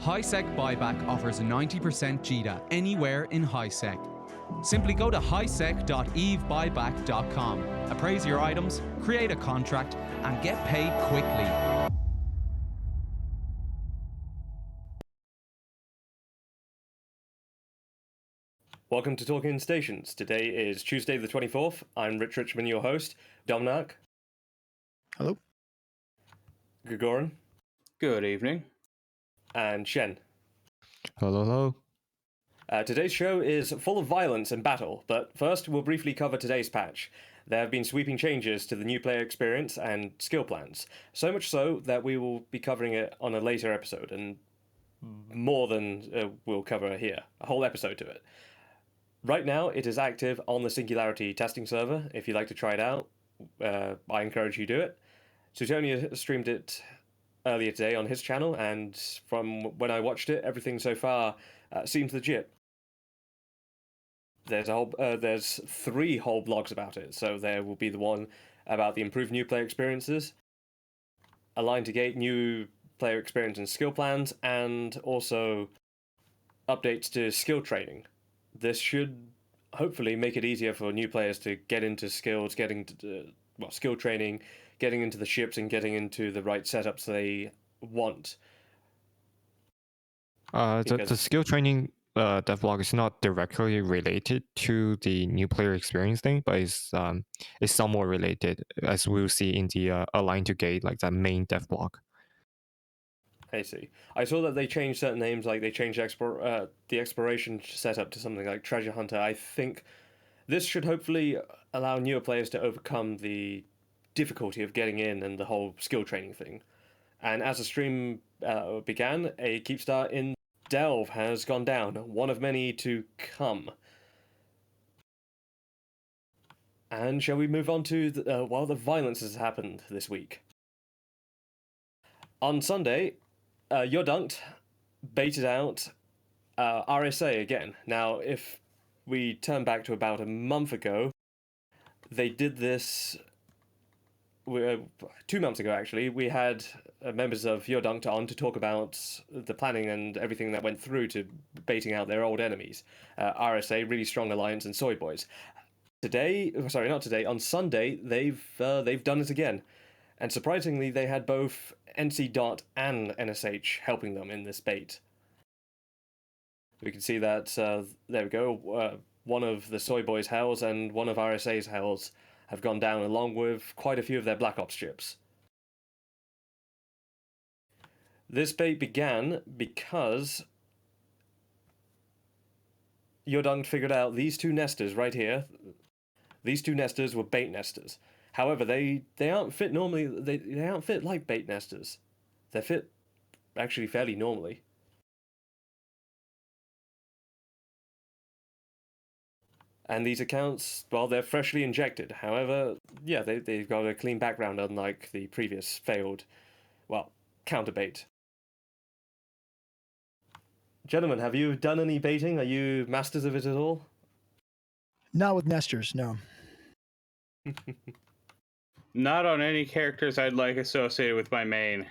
HiSec BuyBack offers a 90% JITA anywhere in HiSec. Simply go to hisec.evebuyback.com, appraise your items, create a contract, and get paid quickly. Welcome to Talking Stations. Today is Tuesday the 24th. I'm Richman, your host. Domanark. Hello. Gergoran. Good evening. And Shen. Hello, hello. Today's show is full of violence and battle, but first we'll briefly cover today's patch. There have been sweeping changes to the new player experience and skill plans, so much so that we will be covering it on a later episode, and more than we'll cover here, a whole episode to it. Right now, it is active on the Singularity testing server. If you'd like to try it out, I encourage you to do it. Suetonia streamed it earlier today on his channel, and from when I watched it, everything so far seems legit. There's 3 whole blogs about it, so there will be the one about the improved new player experiences, aligned to gate new player experience and skill plans, and also updates to skill training. This should hopefully make it easier for new players to get into skills, getting to skill training, getting into the ships, and getting into the right setups they want. The skill training devlog is not directly related to the new player experience thing, but it's somewhat related, as we'll see in the align to gate, like the main devlog. I see. I saw that they changed certain names, like they changed the exploration setup to something like Treasure Hunter. I think this should hopefully allow newer players to overcome the difficulty of getting in and the whole skill training thing. And as the stream began, a keep start in Delve has gone down, one of many to come. And shall we move on to the violence has happened this week? On Sunday, Yodunked baited out RSA again. Now, if we turn back to about a month ago, they did this. 2 months ago, actually, we had members of Yodunked on to talk about the planning and everything that went through to baiting out their old enemies. RSA, Really Strong Alliance, and Soy Boys. On Sunday, they've done it again. And surprisingly, they had both NC Dot and NSH helping them in this bait. We can see that, there we go, one of the Soy Boys' hells and one of RSA's hells have gone down, along with quite a few of their Black Ops ships. This bait began because Yodunked figured out these 2 nesters right here. These 2 nesters were bait nesters. However, they aren't fit normally. They aren't fit like bait nesters. They're fit actually fairly normally. And these accounts, well, they're freshly injected. However, yeah, they've got a clean background, unlike the previous failed, counter bait. Gentlemen, have you done any baiting? Are you masters of it at all? Not with nesters, no. Not on any characters I'd like associated with my main.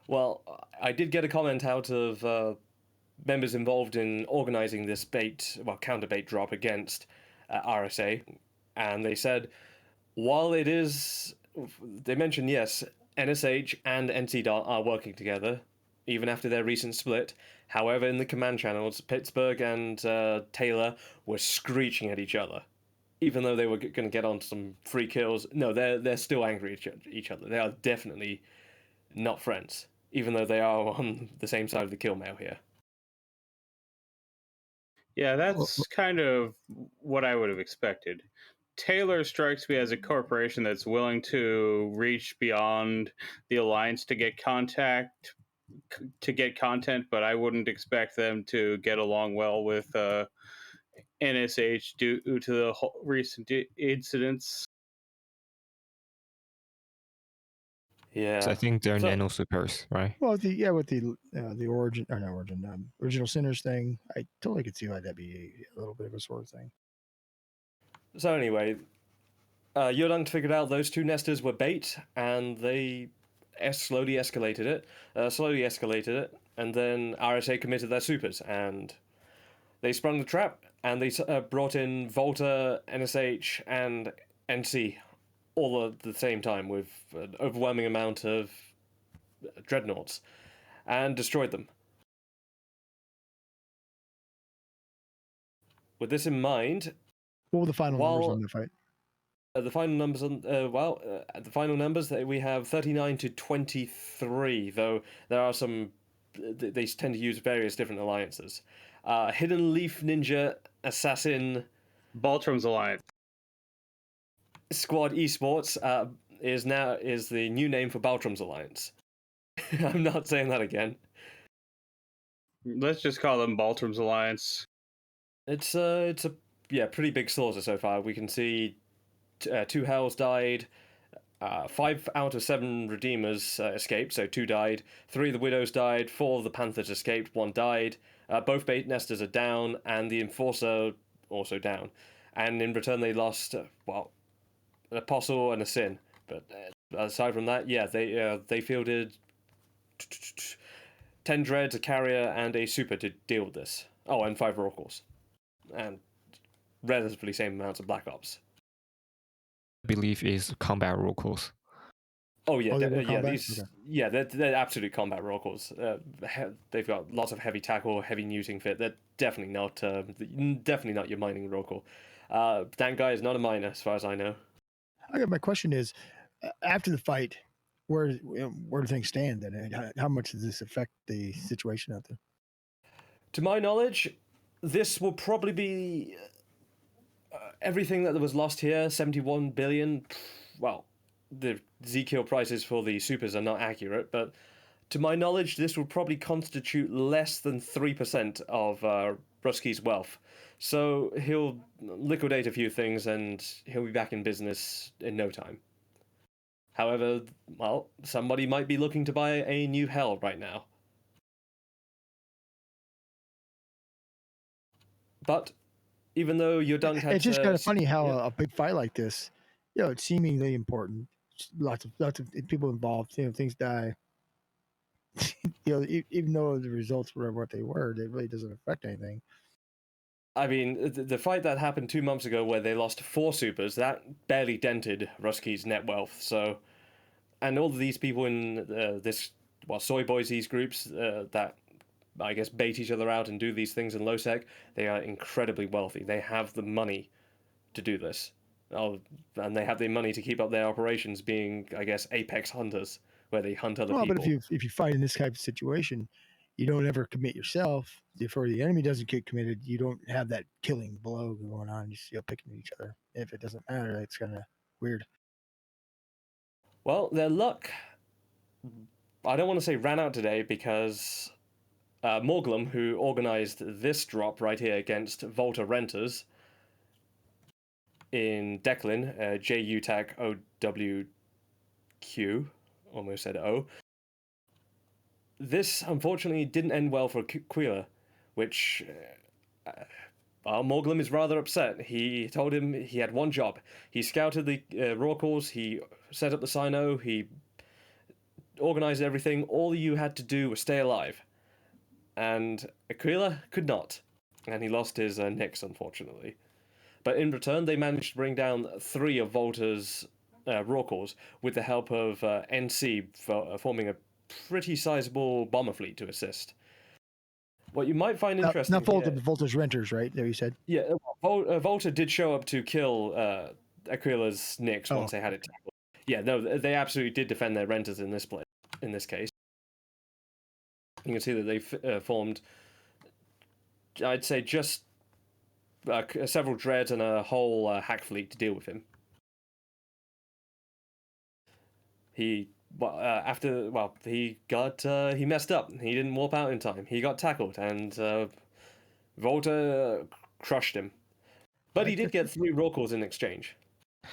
Well, I did get a comment out of members involved in organizing this counter bait drop against RSA, and they said, while it is, they mentioned, yes, NSH and NCDOT are working together, even after their recent split. However, in the command channels, Pittsburgh and Taylor were screeching at each other. Even though they were going to get on some free kills, no, they're still angry at each other. They are definitely not friends, even though they are on the same side of the kill mail here. Yeah, that's kind of what I would have expected. Taylor strikes me as a corporation that's willing to reach beyond the alliance to get content, but I wouldn't expect them to get along well with NSH due to the recent incidents. Yeah, So I think they're nano supers, right? Well, with the original sinners thing, I totally could see why that'd be a little bit of a sort of thing. So anyway, Yodunked figured out those 2 nesters were bait, and they slowly escalated it, and then RSA committed their supers, and they sprung the trap, and they brought in Volta, NSH, and NC all at the same time with an overwhelming amount of dreadnoughts, and destroyed them. With this in mind, What were the final numbers on the fight? the final numbers on the final numbers that we have 39 to 23. Though there are some, they tend to use various different alliances. Hidden Leaf Ninja Assassin Baltram's Alliance. Squad Esports is the new name for Baltram's Alliance. I'm not saying that again. Let's just call them Baltram's Alliance. It's a pretty big slaughter so far. We can see 2 Hells died, 5 out of 7 Redeemers escaped, so 2 died. 3 of the Widows died, 4 of the Panthers escaped, 1 died. Both Bait Nesters are down, and the Enforcer also down. And in return, they lost an Apostle and a Sin. But aside from that, yeah, they fielded 10 Dreads, a Carrier, and a Super to deal with this. Oh, and 5 Oracles. And relatively same amounts of Black Ops. I believe is combat oracles. Oh yeah, combat? They're absolute combat oracles. They've got lots of heavy tackle, heavy neuting fit. They're definitely not your mining oracle. That guy is not a miner, as far as I know. Okay, my question is, after the fight, where do things stand? And how much does this affect the situation out there? To my knowledge, this will probably be everything that was lost here. 71 billion. Well, the Zkill prices for the supers are not accurate, but to my knowledge, this will probably constitute less than 3% of Ruski's wealth. So he'll liquidate a few things and he'll be back in business in no time. However, well, somebody might be looking to buy a new Hell right now. But even though your dunk had, it's just kind of funny how a big fight like this, it's seemingly important. Lots of people involved. Things die. Even though the results were what they were, it really doesn't affect anything. I mean, the fight that happened 2 months ago, where they lost 4 supers, that barely dented Ruski's net wealth. So, and all of these people in Soy Boys, these groups that I guess bait each other out and do these things in Nullsec, they are incredibly wealthy. They have the money to do this. And they have the money to keep up their operations, being, I guess, apex hunters, where they hunt other people. But if you fight in this type of situation, you don't ever commit yourself. If the enemy doesn't get committed, you don't have that killing blow going on. You're picking each other. If it doesn't matter, it's kind of weird. Well, their luck, I don't want to say ran out today, because Morglum, who organized this drop right here against Volta Renters in Declan, JUTAC OWQ, almost said O. This, unfortunately, didn't end well for Quila, which Morglum is rather upset. He told him he had one job. He scouted the raw calls, he set up the Sino, he organized everything. All you had to do was stay alive. And Aquila could not. And he lost his nicks, unfortunately. But in return, they managed to bring down 3 of Volta's raw calls with the help of NC forming a pretty sizable bomber fleet to assist. What you might find interesting... Not Volta, but Volta's Renters, right? There you said? Yeah, Volta did show up to kill Aquila's nicks once they had it tackled. Yeah, no, they absolutely did defend their Renters in this case. You can see that they formed, I'd say, just several dreads and a whole hack fleet to deal with him. He messed up. He didn't warp out in time. He got tackled, and Volta crushed him. But he did get 3 raw calls in exchange.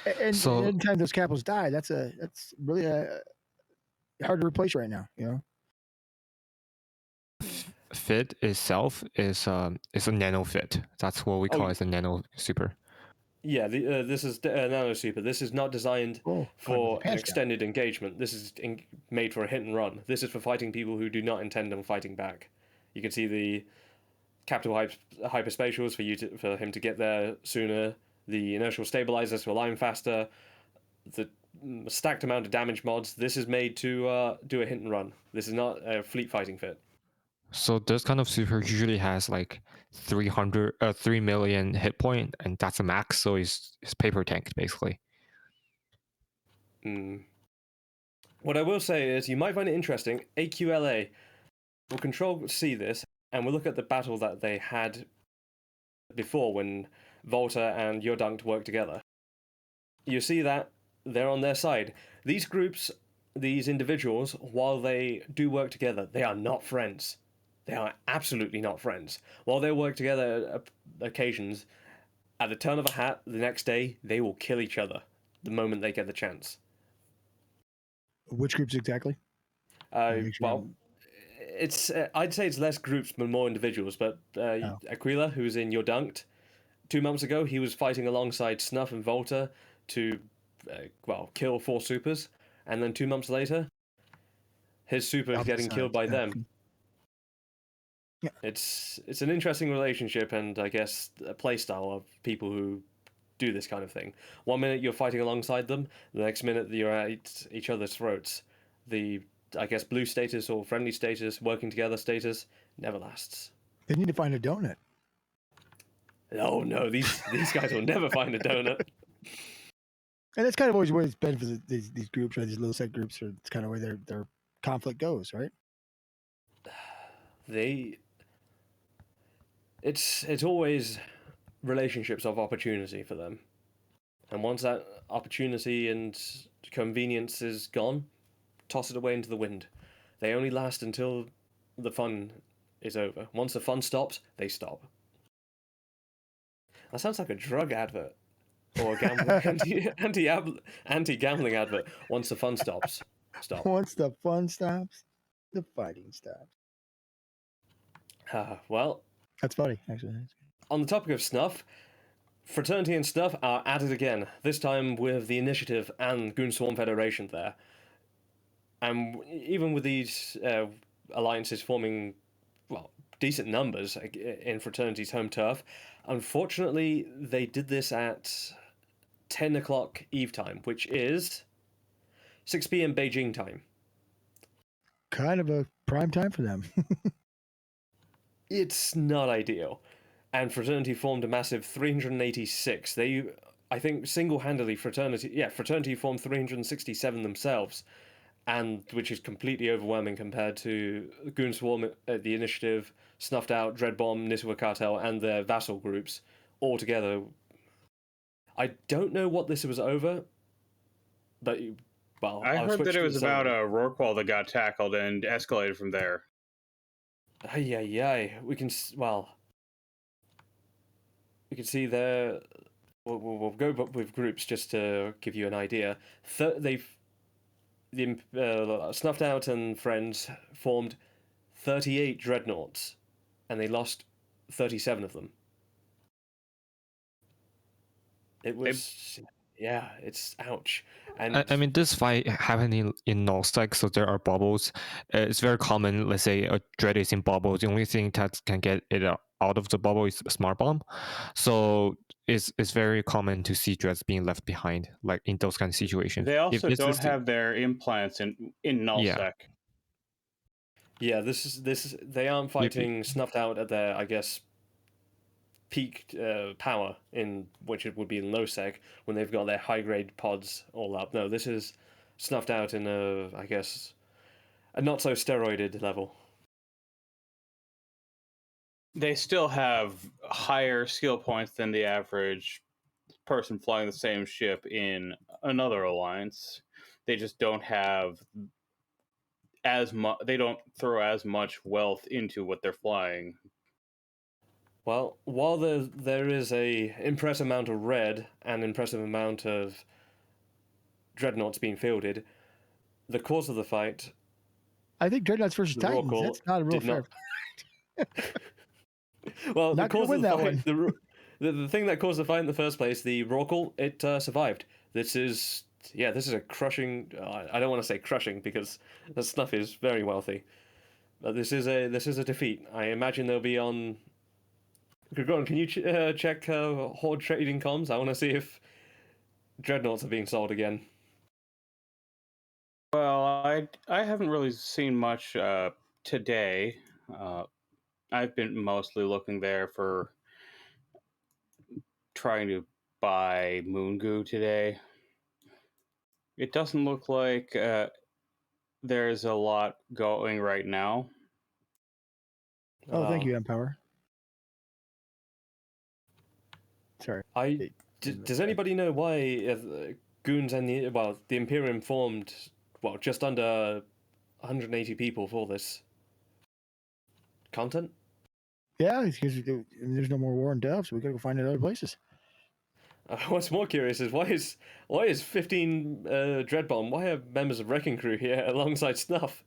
And anytime those capitals die, that's really hard to replace right now. Fit itself is a nano fit. That's what we call as a nano super. Yeah, this is Nano Super. This is not designed Oh, for an pants down. extended engagement. This is made for a hit and run. This is for fighting people who do not intend on fighting back. You can see the capital hyperspatials for him to get there sooner. The inertial stabilizers to align faster. The stacked amount of damage mods. This is made to do a hit and run. This is not a fleet fighting fit. So this kind of super usually has like 3 million hit point, and that's a max. So it's paper tanked basically. What I will say is, you might find it interesting. AQLA will Control C this, and we'll look at the battle that they had before when Volta and Yodunct worked together. You see that they're on their side. These groups, these individuals, while they do work together, they are not friends. They are absolutely not friends. While they work together at occasions, at the turn of a hat, the next day, they will kill each other the moment they get the chance. Which groups exactly? Well, it's I'd say it's less groups but more individuals. But Aquila, who's in Yodunct, 2 months ago, he was fighting alongside Snuff and Volta to, kill 4 supers, and then 2 months later, his super is getting killed by them. Yeah. It's an interesting relationship, and I guess a playstyle of people who do this kind of thing. 1 minute you're fighting alongside them, the next minute you're at each other's throats. The, I guess, blue status or friendly status, working together status, never lasts. They need to find a donut. Oh no, these guys will never find a donut. And that's kind of always where it's been for these groups, or these little set groups, or it's kind of where their conflict goes, right? It's always relationships of opportunity for them, and once that opportunity and convenience is gone, toss it away into the wind. They only last until the fun is over. Once the fun stops, they stop. That sounds like a drug advert or a gambling anti-gambling advert. Once the fun stops, stop. Once the fun stops, the fighting stops. Well, that's funny, actually. On the topic of Snuff, Fraternity and Snuff are at it again, this time with the Initiative and Goon Swarm Federation there. And even with these alliances forming, decent numbers in Fraternity's home turf, unfortunately, they did this at 10 o'clock Eve time, which is 6 p.m. Beijing time. Kind of a prime time for them. It's not ideal. And Fraternity formed a massive 386. They, I think, single-handedly, Fraternity formed 367 themselves, and which is completely overwhelming compared to Goon Swarm, the Initiative, Snuffed Out, Dread Bomb, Niswa Cartel, and their vassal groups all together. I don't know what this was over, but I heard that it was about a Rorqual that got tackled and escalated from there. We can see there. We'll go with groups just to give you an idea. Snuffed Out and friends formed 38 dreadnoughts, and they lost 37 of them. It was, it's ouch. And I mean, this fight happened in Nullsec, so there are bubbles. It's very common. Let's say a dread is in bubble. The only thing that can get it out of the bubble is a smart bomb. So it's very common to see dreads being left behind, like in those kind of situations. They also don't have their implants in Nullsec. Yeah, this is they aren't fighting Snuffed Out at their, I guess, peak power, in which it would be in low sec when they've got their high grade pods all up. No, this is Snuffed Out in a not so steroided level. They still have higher skill points than the average person flying the same ship in another alliance. They just don't have as much. They don't throw as much wealth into what they're flying. Well, while there is a impressive amount of red and impressive amount of dreadnoughts being fielded, the cause of the fight, I think dreadnoughts versus Titans. That's not a real fair. Well, not the cause of the fight, the thing that caused the fight in the first place, the Rorqual, it survived. This is a crushing. I don't want to say crushing because the stuff is very wealthy, but this is a defeat. I imagine they'll be on. Gergoran, can you check Horde trading comms? I want to see if dreadnoughts are being sold again. Well, I haven't really seen much today. I've been mostly looking there for trying to buy Moon Goo today. It doesn't look like there's a lot going right now. Oh, thank you, Empower. Sorry. Does anybody know why goons and the Imperium formed just under 180 people for this content? Yeah, because there's no more war and death, so we gotta go find it other places. What's more curious is why is 15 Dreadbomb? Why are members of Wrecking Crew here alongside Snuff?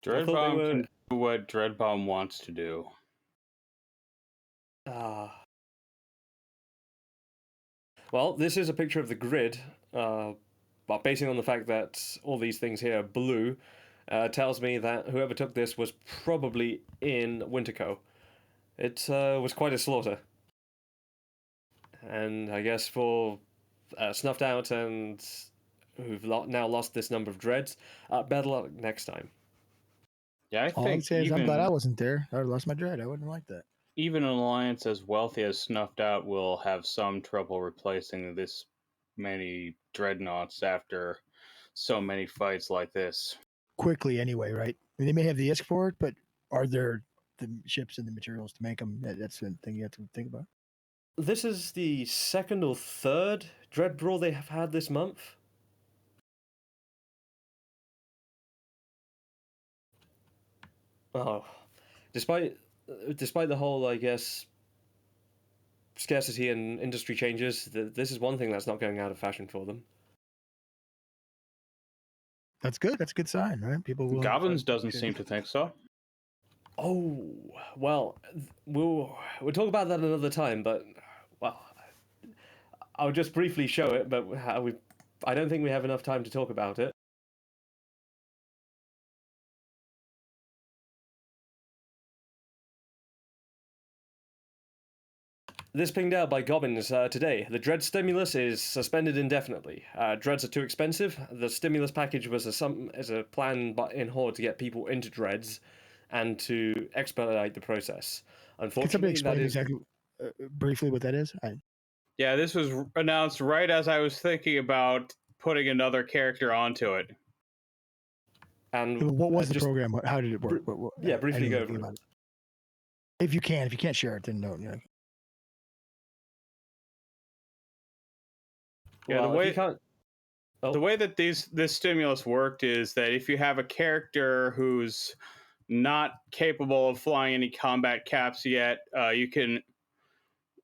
Dreadbomb can do what Dreadbomb wants to do. Well, this is a picture of the grid. Basing on the fact that all these things here are blue, tells me that whoever took this was probably in Winterco. It was quite a slaughter. And I guess for Snuffed Out and who've now lost this number of dreads, better luck next time. Yeah, I All think I'd say is I'm glad I wasn't there. I would have lost my dread. I wouldn't like that. Even an alliance as wealthy as Snuffed Out will have some trouble replacing this many dreadnoughts after so many fights like this. Quickly, anyway, right? I mean, they may have the ISK for it, but are there the ships and the materials to make them? That's the thing you have to think about. This is the second or third Dread Brawl they have had this month. Oh, despite the whole, I guess, scarcity and industry changes, this is one thing that's not going out of fashion for them. That's good. That's a good sign, right? People will. Goblins doesn't seem to think so. Oh, well, we'll talk about that another time, but, well, I'll just briefly show it, but I don't think we have enough time to talk about it. This pinged out by Gobbins today. The Dread stimulus is suspended indefinitely. Dreads are too expensive. The stimulus package was a plan in Horde to get people into Dreads and to expedite the process. Unfortunately, can somebody explain exactly briefly what that is? Yeah, this was announced right as I was thinking about putting another character onto it. And what was the program? How did it work? Briefly go over it. If you can't share it, then don't. Yeah, the way that this stimulus worked is that if you have a character who's not capable of flying any combat caps yet, you can,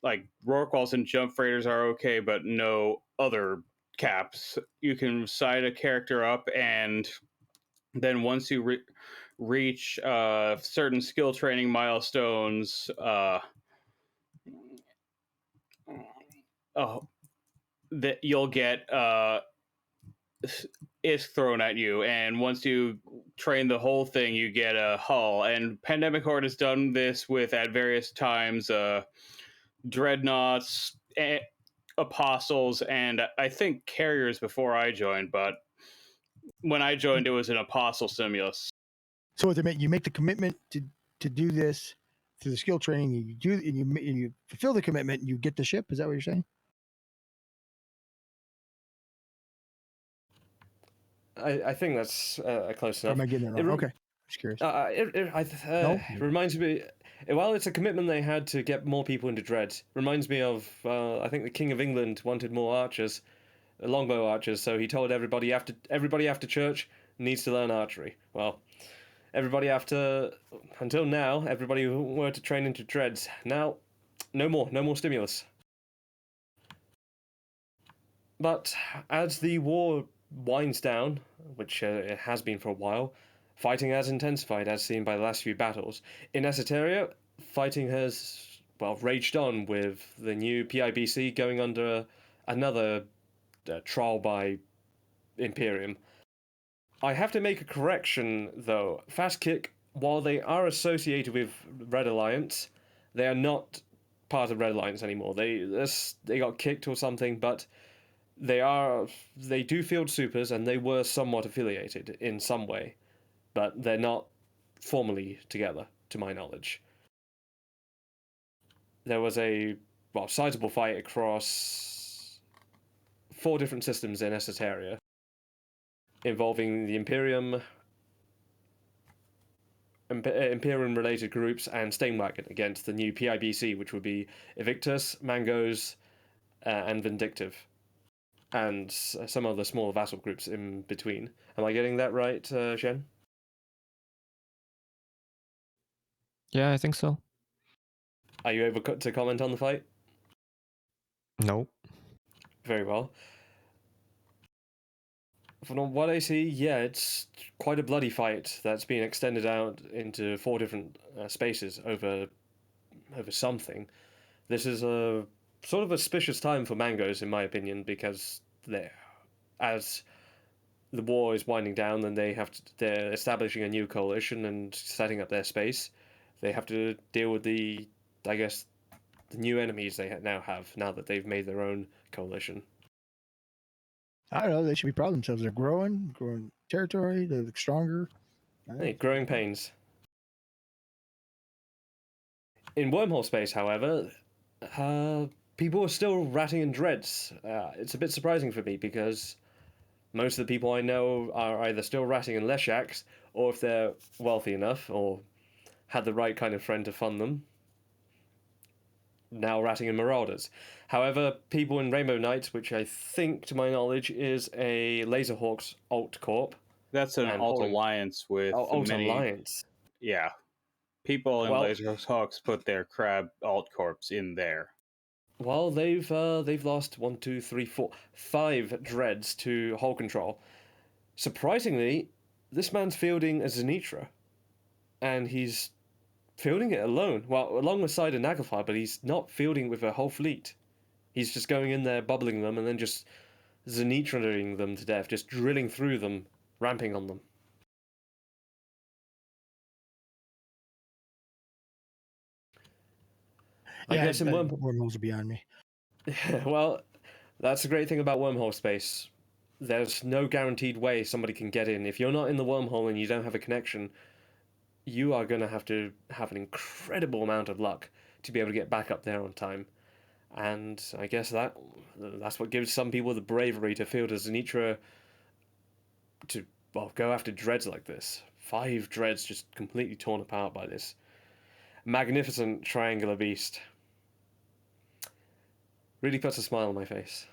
like, Rorquals and Jump Freighters are okay, but no other caps. You can sign a character up, and then once you reach certain skill training milestones, that you'll get ISK thrown at you, and once you train the whole thing, you get a hull. And Pandemic Horde has done this with, at various times, dreadnoughts, apostles, and I think carriers before I joined, but when I joined, it was an apostle stimulus. So you make the commitment to do this through the skill training, you fulfill the commitment, and you get the ship. Is that what you're saying? I think that's close enough. Or am I getting it wrong? Okay, just curious. It reminds me. Well, it's a commitment they had to get more people into Dreads. Reminds me of I think the King of England wanted more archers, longbow archers. So he told everybody after church needs to learn archery. Well, until now, everybody who were to train into Dreads. Now, no more stimulus. But as the war winds down, which it has been for a while, fighting has intensified, as seen by the last few battles. In Esoteria, fighting has raged on with the new PIBC going under another trial by Imperium. I have to make a correction, though. Fast Kick, while they are associated with Red Alliance, they are not part of Red Alliance anymore. They got kicked or something, but they do field supers, and they were somewhat affiliated in some way, but they're not formally together, to my knowledge. There was a sizable fight across 4 different systems in Esoteria, involving the Imperium-related groups and Stainwagon against the new PIBC, which would be Evictus, Mangos, and Vindictive, and some other smaller vassal groups in between. Am I getting that right, Shen? Yeah, I think so. Are you able to comment on the fight? No. Very well. From what I see, yeah, it's quite a bloody fight that's been extended out into 4 different spaces over something. This is a sort of auspicious time for Mangos, in my opinion, because as the war is winding down, and they're establishing a new coalition and setting up their space. They have to deal with the new enemies they now have, now that they've made their own coalition. I don't know. They should be proud of themselves. They're growing territory. They're stronger. Hey, growing pains. In wormhole space, however, people are still ratting in dreads. It's a bit surprising for me, because most of the people I know are either still ratting in Leshaks, or if they're wealthy enough or had the right kind of friend to fund them, now ratting in Marauders. However, people in Rainbow Knights, which I think, to my knowledge, is a Laserhawks alt corp. That's an alt alliance with many... alliance. Yeah. People in Laserhawks put their crab alt corps in there. Well, they've lost 1, 2, 3, 4, 5 dreads to hull control. Surprisingly, this man's fielding a Zenitra, and he's fielding it alone. Well, alongside a Naglfire, but he's not fielding with a whole fleet. He's just going in there, bubbling them, and then just Zenitraing them to death, just drilling through them, ramping on them. Yeah, I guess wormholes are beyond me. Well, that's the great thing about wormhole space. There's no guaranteed way somebody can get in. If you're not in the wormhole and you don't have a connection, you are going to have an incredible amount of luck to be able to get back up there on time. And I guess that's what gives some people the bravery to field a Zenitra to go after dreads like this. 5 dreads just completely torn apart by this magnificent triangular beast. Really puts a smile on my face.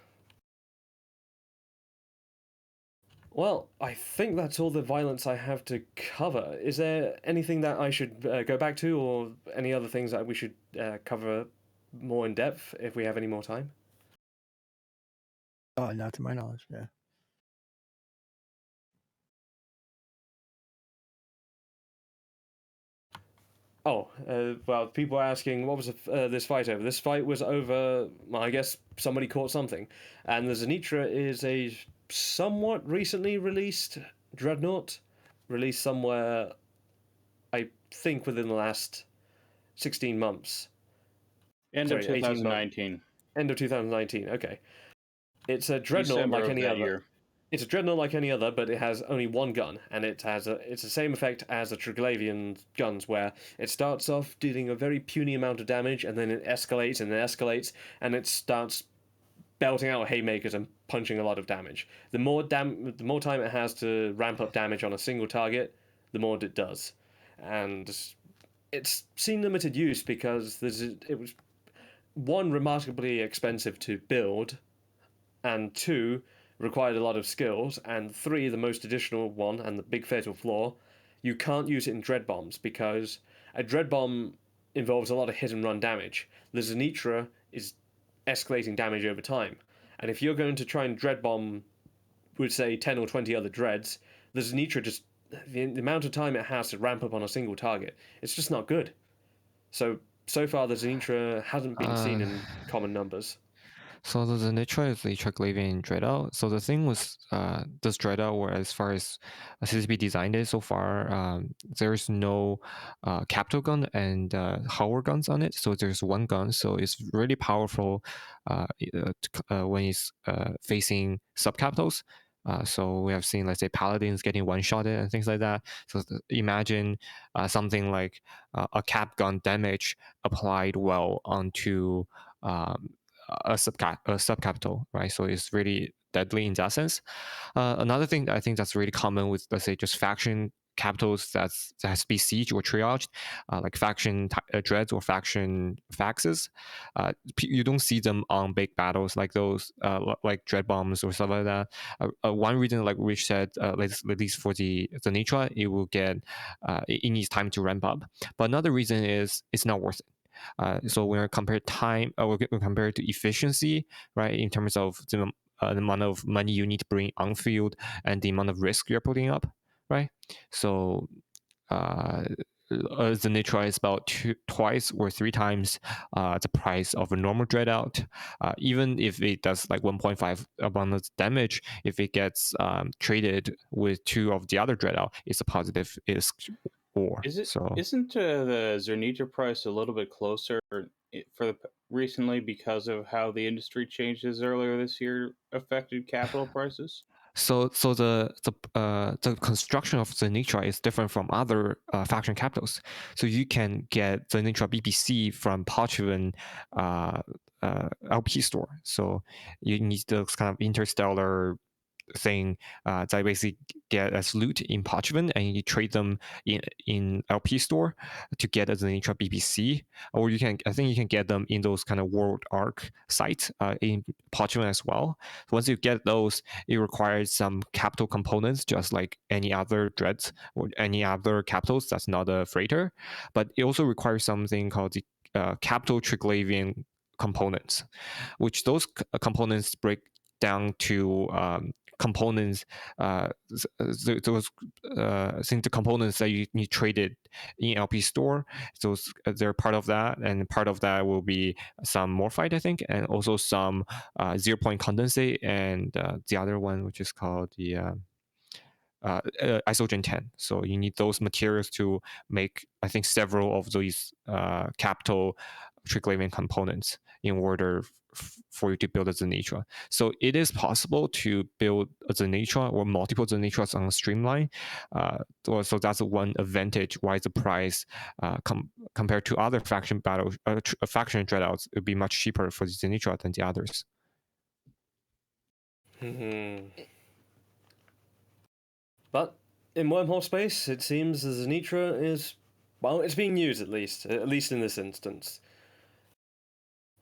Well, I think that's all the violence I have to cover. Is there anything that I should go back to, or any other things that we should cover more in depth if we have any more time? Oh, not to my knowledge, yeah. Oh, well, people are asking, what was this fight over? This fight was over, I guess somebody caught something. And the Zenitra is a somewhat recently released dreadnought, released somewhere, I think, within the last 16 months. End of 2019. End of 2019, okay. It's a dreadnought like any other. Year. It's a dreadnought like any other, but it has only one gun, and it's the same effect as the Triglavian guns, where it starts off dealing a very puny amount of damage, and then it escalates, and it starts belting out haymakers and punching a lot of damage. The more time it has to ramp up damage on a single target, the more it does. And it's seen limited use because it was, 1, remarkably expensive to build, and 2, required a lot of skills, and 3, the most additional one, and the big fatal flaw, you can't use it in dread bombs, because a dread bomb involves a lot of hit and run damage. The Zenitra is escalating damage over time, and if you're going to try and dread bomb with, say, 10 or 20 other dreads, the Zenitra the amount of time it has to ramp up on a single target, it's just not good. So so far the Zenitra hasn't been seen in common numbers. So the Nitra is the Triglavian Dreadout. So the thing with this Dreadout, or as far as CCP designed it so far, there's no capital gun and hardware guns on it. So there's one gun. So it's really powerful when it's facing subcapitals. So we have seen, let's say, paladins getting one-shotted and things like that. So imagine something like a cap gun damage applied well onto a subcapital, right? So it's really deadly in that sense. Another thing that I think that's really common with, let's say, just faction capitals that has besieged or triaged, like faction dreads or faction faxes. You don't see them on big battles like those, like dread bombs or stuff like that. One reason, like Rich said, at least for the Nitra, it will get it needs time to ramp up. But another reason is it's not worth it. So when we compare time, we compare to efficiency, right? In terms of the amount of money you need to bring on field and the amount of risk you're putting up, right? So the Nitra is about twice or three times the price of a normal Dreadout. Even if it does like 1.5 abundance damage, if it gets traded with two of the other Dreadout, it's a positive war. Isn't the Zernitra price a little bit closer recently because of how the industry changes earlier this year affected capital prices? So the construction of the Nitra is different from other faction capitals. So you can get the Nitra BBC from Parchment LP store. So you need those kind of interstellar thing that basically get as loot in Parchment, and you trade them in LP store to get the Nitra BBC, or I think you can get them in those kind of World Arc sites in Parchment as well. Once you get those, it requires some capital components, just like any other dreads or any other capitals that's not a freighter, but it also requires something called the capital Triglavian components, which those components break down to components, those the components that you traded in LP store. Those they're part of that, and part of that will be some morphite, I think, and also some 0 point condensate, and the other one, which is called the isogen 10. So you need those materials to make, I think, several of these capital Triglavian components in order for you to build a Zenitra. So it is possible to build a Zenitra or multiple Zenitras on a streamline. So that's one advantage why the price compared to other faction battles, faction dreadouts, would be much cheaper for the Zenitra than the others. But in wormhole space, it seems the Zenitra is, well, it's being used at least in this instance.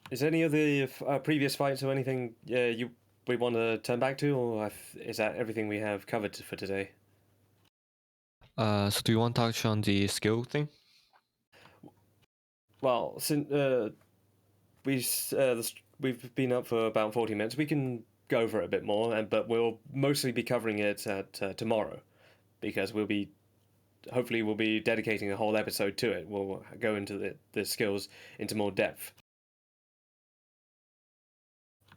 Is any of the previous fights or anything we want to turn back to, or is that everything we have covered for today? So do you want to touch on the skill thing? Well, since we've been up for about 40 minutes, we can go over it a bit more, but we'll mostly be covering it tomorrow, because hopefully we'll be dedicating a whole episode to it. We'll go into the skills into more depth.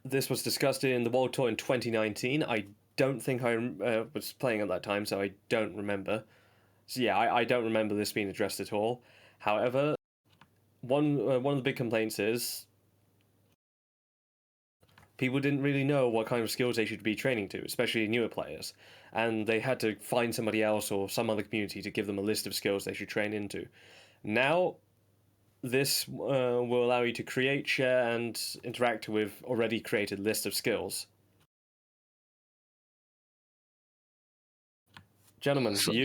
This was discussed in the World Tour in 2019. I don't think I was playing at that time, so I don't remember. So yeah, I don't remember this being addressed at all. However, one of the big complaints is people didn't really know what kind of skills they should be training to, especially newer players, and they had to find somebody else or some other community to give them a list of skills they should train into. Now, this will allow you to create, share, and interact with already created lists of skills. Gentlemen, So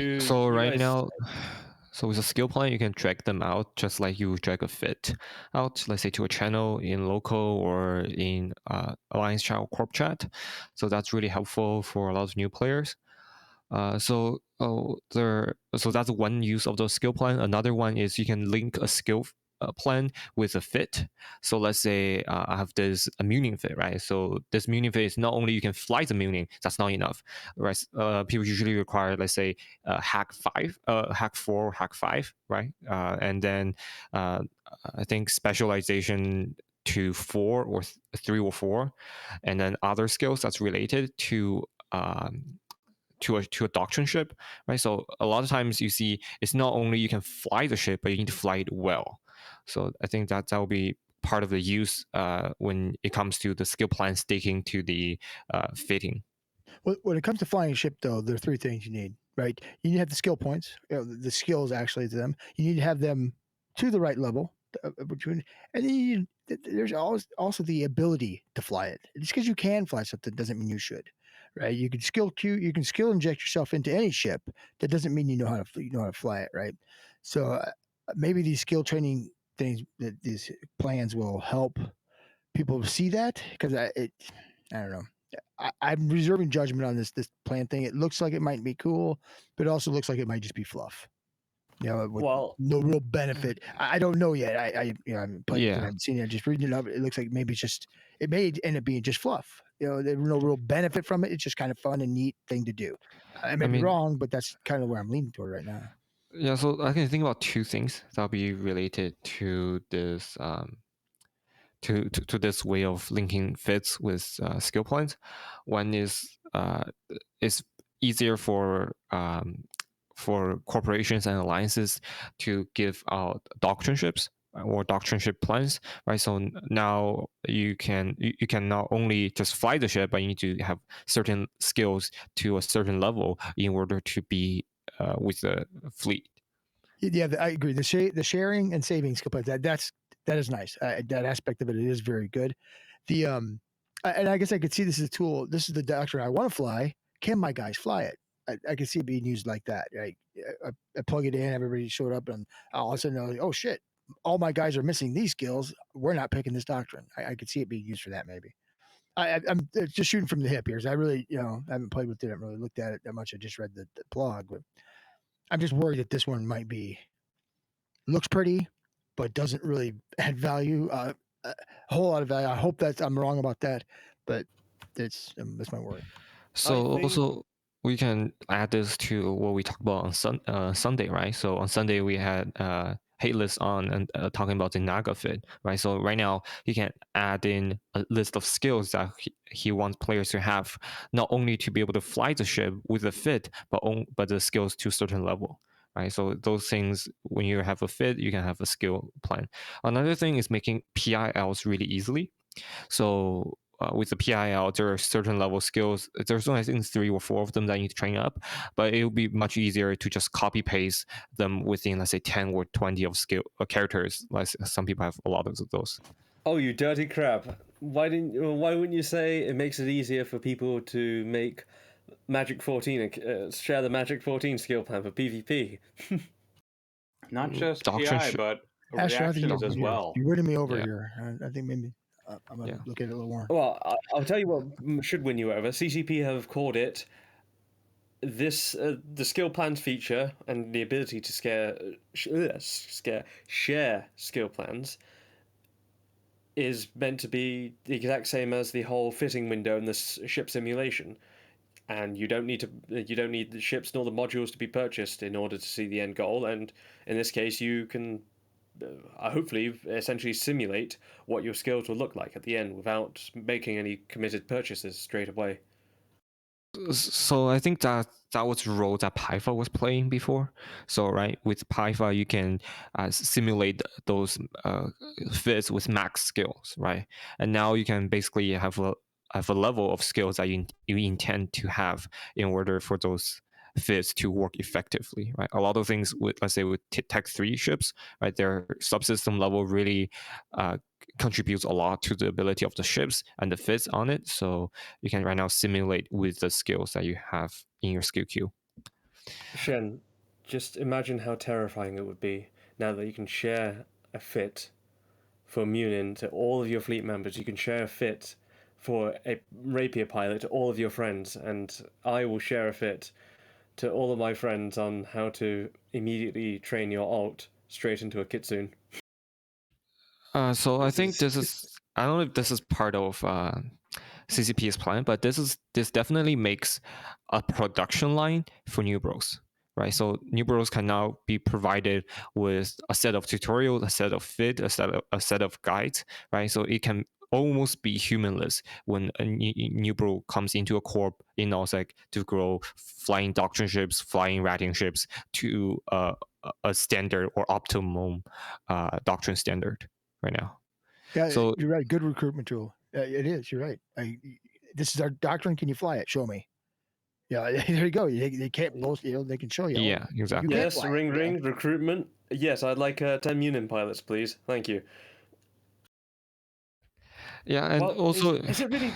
with a skill plan, you can drag them out just like you drag a fit out, let's say to a channel in local or in Alliance chat or Corp chat. So that's really helpful for a lot of new players. So that's one use of the skill plan. Another one is you can link a skill plan with a fit. So let's say I have this Munin fit, right? So this Munin fit is not only you can fly the Munin, that's not enough, right? People usually require, let's say, hack 5, hack 4, hack 5, right? And then I think specialization to 4 or 3 or 4, and then other skills that's related to a doctrine ship, right? So a lot of times you see it's not only you can fly the ship, but you need to fly it well. So I think that will be part of the use when it comes to the skill plan sticking to the fitting. When it comes to flying a ship, though, there are 3 things you need, right? You need to have the skill points, the skills actually to them. You need to have them to the right level, and then there's also the ability to fly it. Just because you can fly something doesn't mean you should, right? You can you can skill inject yourself into any ship. That doesn't mean you know how to fly it, right? So maybe these skill training things, these plans will help people see that, because I don't know. I'm reserving judgment on this plan thing. It looks like it might be cool, but it also looks like it might just be fluff. With no real benefit. I don't know yet. I haven't played it, I haven't seen it. Just reading it up, it looks like maybe it may end up being just fluff. There's no real benefit from it. It's just kind of fun and neat thing to do. I may be wrong, but that's kind of where I'm leaning toward right now. Yeah, so I can think about 2 things that'll be related to this to this way of linking fits with skill points. One is it's easier for corporations and alliances to give out doctrineships or doctrineship plans, right? So now you can not only just fly the ship, but you need to have certain skills to a certain level in order to be with the fleet. Yeah, I agree. The sharing and saving skill points, that is nice. That aspect of it is very good. The and I guess I could see this as a tool. This is the doctrine I want to fly. Can my guys fly it? I can see it being used like that. Right? I plug it in. Everybody showed up, and I all of a sudden know, oh shit, all my guys are missing these skills. We're not picking this doctrine. I could see it being used for that maybe. I'm just shooting from the hip here. I really, I haven't played with it. I haven't really looked at it that much. I just read the blog, but I'm just worried that this one might looks pretty, but doesn't really add value, a whole lot of value. I hope that I'm wrong about that, but that's my worry. So also we can add this to what we talked about on Sunday, right? So on Sunday we had hate list on and talking about the Naga fit, right? So right now he can add in a list of skills that he wants players to have, not only to be able to fly the ship with a fit, but the skills to a certain level. Right, so those things, when you have a fit, you can have a skill plan. Another thing is making PILs really easily. So with the PIL, there are certain level skills. There's only, I think, 3 or 4 of them that you need to train up, but it will be much easier to just copy paste them within, let's say, 10 or 20 of skill characters. Like some people have a lot of those. Oh, you dirty crap! Why wouldn't you say it makes it easier for people to make Magic 14 share the Magic 14 skill plan for PvP? Not just Doctrine PI, but Astro, reactions as well. You're winning me over here. I think maybe I'm going to look at it a little more. Well, I'll tell you what should win you over. CCP have called it this the skill plans feature and the ability to share skill plans is meant to be the exact same as the whole fitting window in this ship simulation, and you don't need the ships nor the modules to be purchased in order to see the end goal. And in this case, you can hopefully essentially simulate what your skills will look like at the end without making any committed purchases straight away. So I think that was the role that Python was playing before. So right, with Python you can simulate those fits with max skills, right? And now you can basically have a level of skills that you intend to have in order for those fits to work effectively, right? A lot of things with, let's say, with Tech 3 ships, right, their subsystem level really contributes a lot to the ability of the ships and the fits on it. So you can right now simulate with the skills that you have in your skill queue. Shen, just imagine how terrifying it would be now that you can share a fit for Munin to all of your fleet members. You can share a fit for a rapier pilot to all of your friends, and I will share a fit to all of my friends on how to immediately train your alt straight into a kitsune. So I think is- this is. I don't know if this is part of CCP's plan, but this definitely makes a production line for new bros, right? So new bros can now be provided with a set of tutorials, a set of fit, a set of guides, right? So it can almost be humanless when a new bro comes into a corp in Nullsec to grow flying doctrine ships, flying ratting ships to a standard or optimum doctrine standard right now. Yeah, So you're right. Good recruitment tool. It is. You're right. This is our doctrine. Can you fly it? Show me. Yeah, there you go. They can't both. They can show you. Oh, yeah, exactly. you can't Yes, fly it. ring Yeah. ring recruitment. Yes, I'd like 10 Munin pilots, please. Thank you. Yeah, and Well, also, is it really?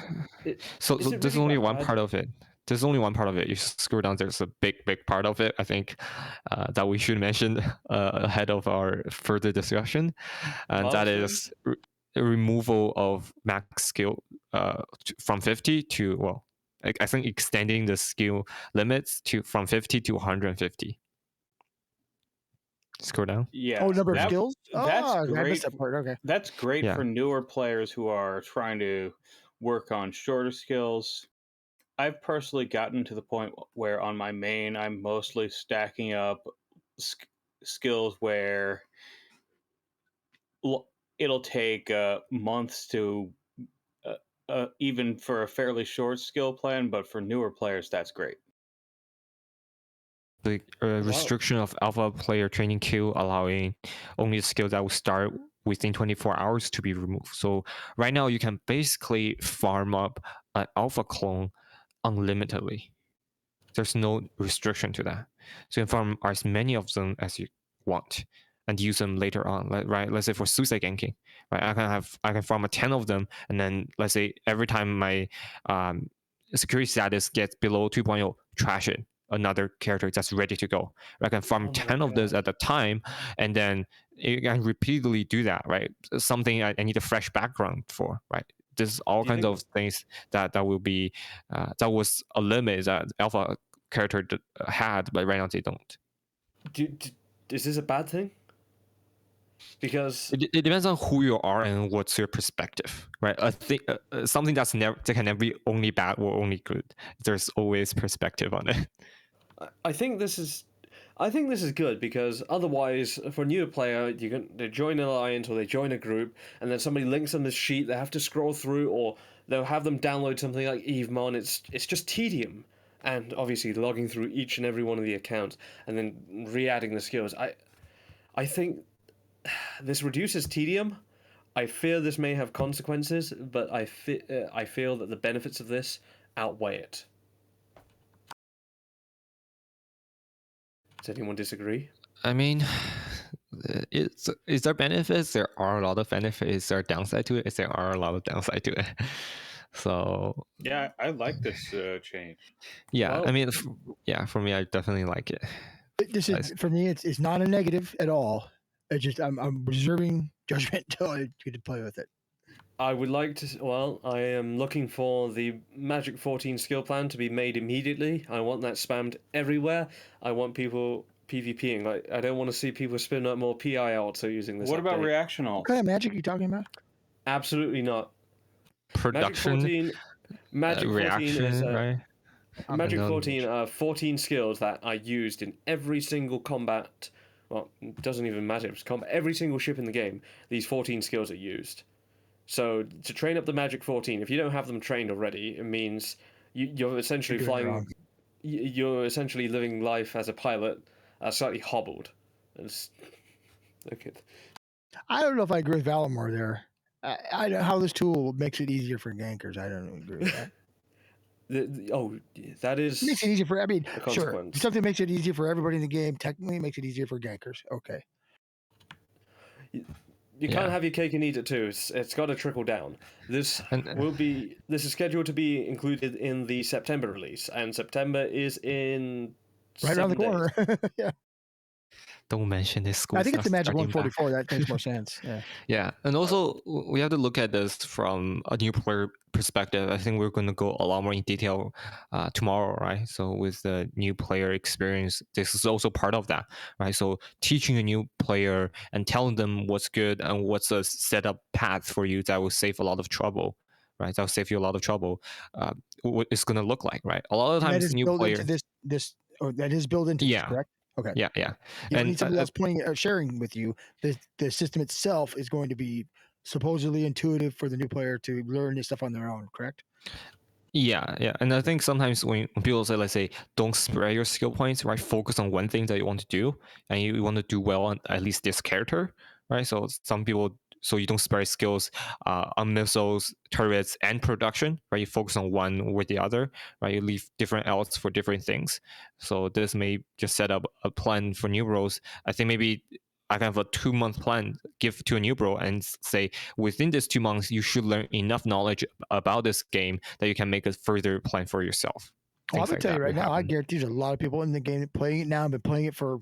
so is it there's really only that one bad? part of it. There's only one part of it. You scroll down. There's a big part of it. I think that we should mention ahead of our further discussion, and that is removal of max skill from 50 to I think extending the skill limits from 50 to 150. Scroll down. Yeah. Oh, number of skills. That's I great. missed that part. Okay. That's great Yeah. for newer players who are trying to work on shorter skills. I've personally gotten to the point where on my main, I'm mostly stacking up skills where it'll take months to even for a fairly short skill plan, but for newer players, that's great. The restriction of alpha player training queue, allowing only the skills that will start within 24 hours to be removed. So right now you can basically farm up an alpha clone unlimitedly. There's no restriction to that. So you can farm as many of them as you want and use them later on, right? Let's say for suicide ganking, right? I can farm 10 of them, and then let's say every time my security status gets below 2.0, trash it. Another character that's ready to go. I can farm 10 of those at a time, and then you can repeatedly do that, right? Something I need a fresh background for, right? There's all kinds of things that will be that was a limit that alpha character had, but right now they don't. Is this a bad thing? Because it depends on who you are and what's your perspective, right? I think something that can never be only bad or only good. There's always perspective on it. I think this is good because otherwise, for a newer player, they join an alliance or they join a group, and then somebody links them this sheet. They have to scroll through, or they'll have them download something like EveMon. It's just tedium, and obviously logging through each and every one of the accounts and then re-adding the skills. I think this reduces tedium. I fear this may have consequences, but I feel that the benefits of this outweigh it. Does anyone disagree? I mean, is there benefits? There are a lot of benefits. Is there a downside to it? There are a lot of downside to it. So yeah, I like this change. Yeah, well, I mean, for me, I definitely like it. This is for me. It's not a negative at all. It's just I'm reserving judgment until I get to play with it. I would like to. Well, I am looking for the Magic 14 skill plan to be made immediately. I want that spammed everywhere. I want people PvPing. Like, I don't want to see people spin up more PI alts using this. What about reaction alts? What kind of magic are you talking about? Absolutely not. Production. Magic 14 reaction, is right? Magic 14 are 14 skills that are used in every single combat. Well, it doesn't even matter. It's combat. Every single ship in the game, these 14 skills are used. So to train up the Magic 14, if you don't have them trained already, it means you're essentially flying. You're essentially living life as a pilot, slightly hobbled. Okay. I don't know if I agree with Valimore there. I know how this tool makes it easier for gankers. I don't agree with that. That is. It makes it easier for. I mean, sure, something makes it easier for everybody in the game. Technically, it makes it easier for gankers. Okay. You can't have your cake and eat it too. It's got to trickle down. This is scheduled to be included in the September release, and September is in right around the corner. Yeah. don't mention this school. I think it's the Magic starting back. 144. That makes more sense. Yeah. Yeah, and also we have to look at this from a new player perspective. I think we're going to go a lot more in detail tomorrow, right? So with the new player experience, this is also part of that, right? So teaching a new player and telling them what's good and what's a setup path for you that will save a lot of trouble, right? That will save you a lot of trouble. What it's going to look like, right? A lot of And that times, is new built player, into this. Or that is built into this, yeah, correct? Okay. yeah. You don't need And somebody else sharing with you. The system itself is going to be supposedly intuitive for the new player to learn this stuff on their own, correct? yeah. And I think sometimes when people say, let's say, don't spread your skill points, right? Focus on one thing that you want to do, and you want to do well on at least this character, right? So some people, so you don't spread skills on missiles, turrets, and production, right? You focus on one or the other, right? You leave different else for different things. So this may just set up a plan for new roles. I think maybe I can have a 2-month plan, give to a new bro, and say within this 2 months you should learn enough knowledge about this game that you can make a further plan for yourself. Well, I'm Things gonna like tell you that right will now, I happen. guarantee there's a lot of people in the game playing it now and been playing it for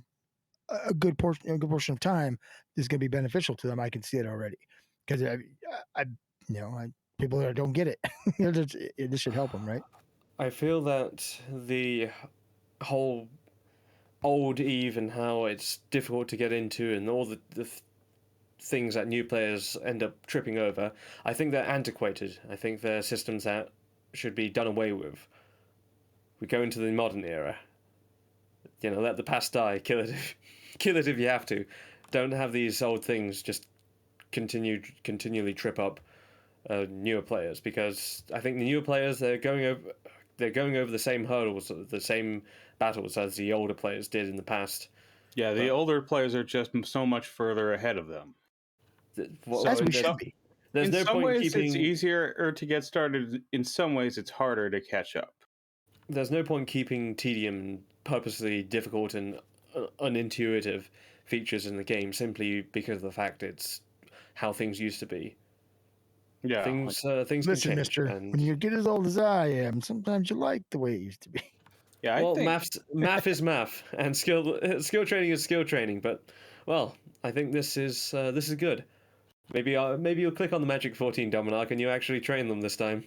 a good portion of time. This is gonna be beneficial to them. I can see it already because people that don't get it, this should help them, right? I feel that the whole old Eve and how it's difficult to get into and all the things that new players end up tripping over, I think they're antiquated. I think they're systems that should be done away with. We go into the modern era. Let the past die. Kill it if you have to. Don't have these old things just continually trip up newer players, because I think the newer players they're going over the same hurdles, the same battles as the older players did in the past. Yeah, the But- older players are just so much further ahead of them. Well, As we there's- should be. There's In no some point ways, it's keeping. easier to get started. In some ways, it's harder to catch up. There's no point keeping tedium purposely difficult and unintuitive features in the game simply because of the fact it's how things used to be. Yeah, Things can Listen, change. Mister, And when you get as old as I am, sometimes you like the way it used to be. yeah. I well, think math is math, and skill training is skill training. But well, I think this is good. Maybe you'll click on the Magic 14 Domanark and you actually train them this time.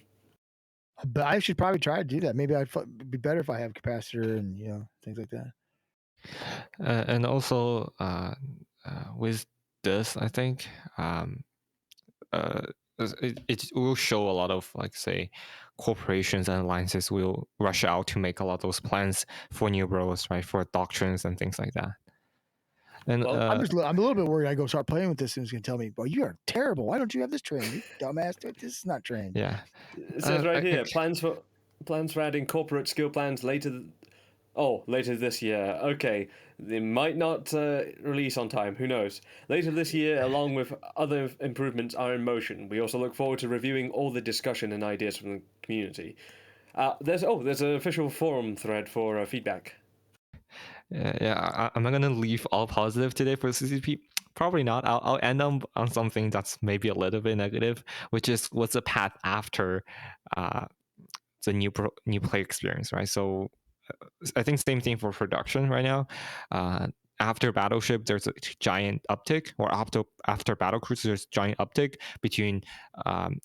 But I should probably try to do that. Maybe it'd be better if I have capacitor and things like that. And also with this, I think it will show a lot of, like, say, corporations and alliances will rush out to make a lot of those plans for new bros, right, for doctrines and things like that. And Well, I'm a little bit worried. I go start playing with this and it's going to tell me, "Well, you are terrible. Why don't you have this trained? You dumbass. This is not trained." yeah, it says right here plans for adding corporate skill plans later this year. Okay, they might not release on time. Who knows? Later this year, along with other improvements, are in motion. We also look forward to reviewing all the discussion and ideas from the community. There's an official forum thread for feedback. I'm not gonna leave all positive today for CCP. Probably not. I'll end on something that's maybe a little bit negative, which is what's the path after the new play experience, right? So I think same thing for production right now. After Battleship, there's a giant uptick, or after Battlecruiser, there's giant uptick between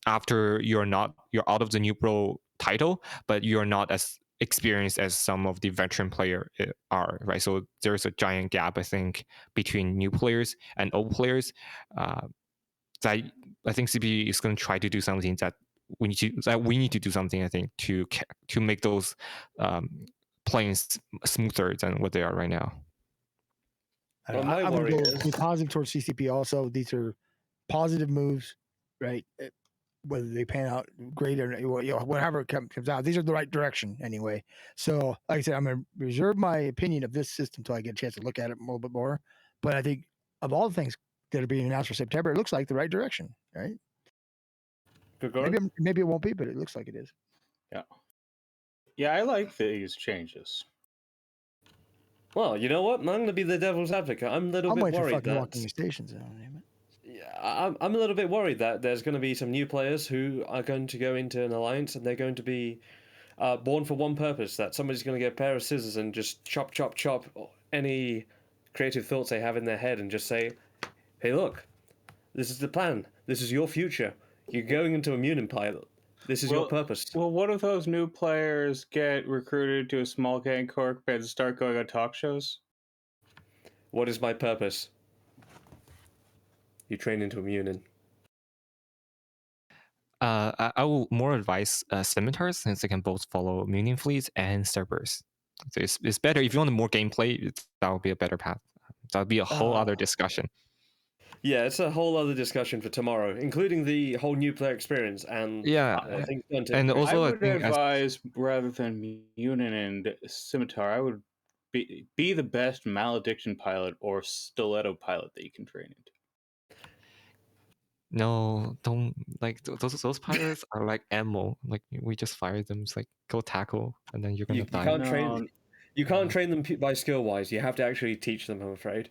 after you're out of the new pro title, but you're not as experienced as some of the veteran player are, right? So there's a giant gap, I think, between new players and old players. That I think CP is going to try to do something that we need to do something, I think, to make those playing smoother than what they are right now. Well, my I'm going worry to is- be positive towards CCP also. These are positive moves, right? Whether they pan out great or whatever comes out, these are the right direction anyway. So, like I said, I'm going to reserve my opinion of this system until I get a chance to look at it a little bit more. But I think of all the things that are being announced for September, it looks like the right direction, right? Gergoran? Maybe it won't be, but it looks like it is. Yeah, I like these changes. Well, you know what? I'm going to be the devil's advocate. I'm a little I'm bit waiting for worried fucking that walking stations. Damn it. I'm a little bit worried that there's going to be some new players who are going to go into an alliance and they're going to be born for one purpose. That somebody's going to get a pair of scissors and just chop any creative thoughts they have in their head and just say, hey, look, this is the plan. This is your future. You're going into a Munin pilot. This is your purpose. Well, what if those new players get recruited to a small gang corp and start going on talk shows? What is my purpose? You train into a Munin. I will more advise scimitars since they can both follow Munin fleets and Cerberus. So it's better if you want more gameplay. That would be a better path. That would be a whole other discussion. Yeah, it's a whole other discussion for tomorrow, including the whole new player experience and Yeah, things done to and also I I would think advise rather than Munin and Scimitar, I would be the best malediction pilot or stiletto pilot that you can train into. no, don't like those pilots are like ammo. Like we just fire them. It's like go tackle, and then you're gonna you die. can't No. train. You can't train them by skill wise. You have to actually teach them. I'm afraid.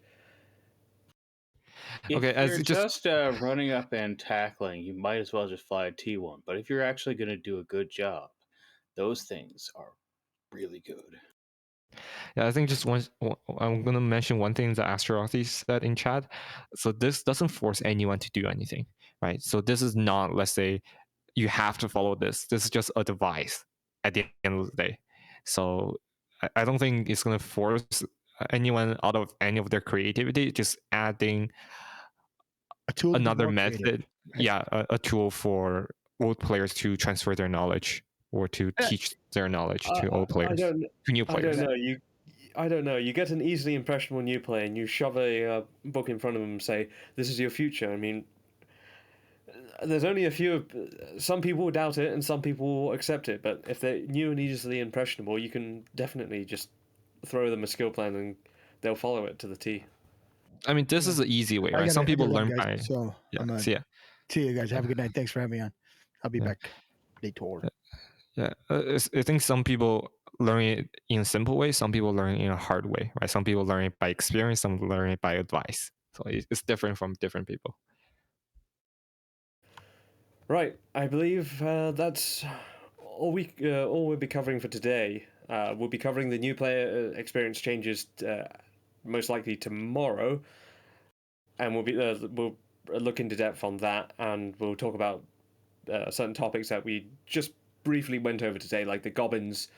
If Okay, as you're it just- just running up and tackling, you might as well just fly a T1. But if you're actually going to do a good job, those things are really good. Yeah, I think just I'm gonna mention one thing that Astrorothy said in chat. So this doesn't force anyone to do anything, right? So this is not, let's say, you have to follow this. This is just a device at the end of the day. So I don't think it's gonna force anyone out of any of their creativity. Just adding A tool to be another more creative, method, right? yeah, a tool for old players to transfer their knowledge or to teach their knowledge to old players, to new players. I don't know. You get an easily impressionable new player, and you shove a book in front of them and say, "This is your future." I mean, there's only a few. Some people will doubt it, and some people will accept it. But if they're new and easily impressionable, you can definitely just throw them a skill plan, and they'll follow it to the T. I mean, this is the easy way, right? Some people learn by. So Yeah, I'm gonna see ya. see you guys. Have a good night. Thanks for having me on. I'll be Yeah. back later. Yeah, I think some people learn it in a simple way. Some people learn it in a hard way, right? Some people learn it by experience. Some learn it by advice. So it's different from different people. Right. I believe that's all we'll be covering for today. We'll be covering the new player experience changes most likely tomorrow, and we'll look into depth on that, and we'll talk about certain topics that we just briefly went over today, like the Gobbins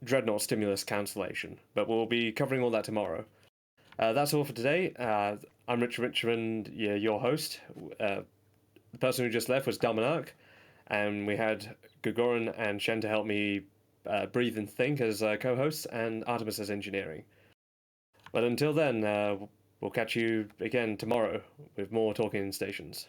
Dreadnought stimulus cancellation. But we'll be covering all that tomorrow. That's all for today. I'm Richman, your host. The person who just left was Domanark, and we had Gergoran and Shen to help me breathe and think as co-hosts, and Artemis as engineering. But until then, we'll catch you again tomorrow with more Talking Stations.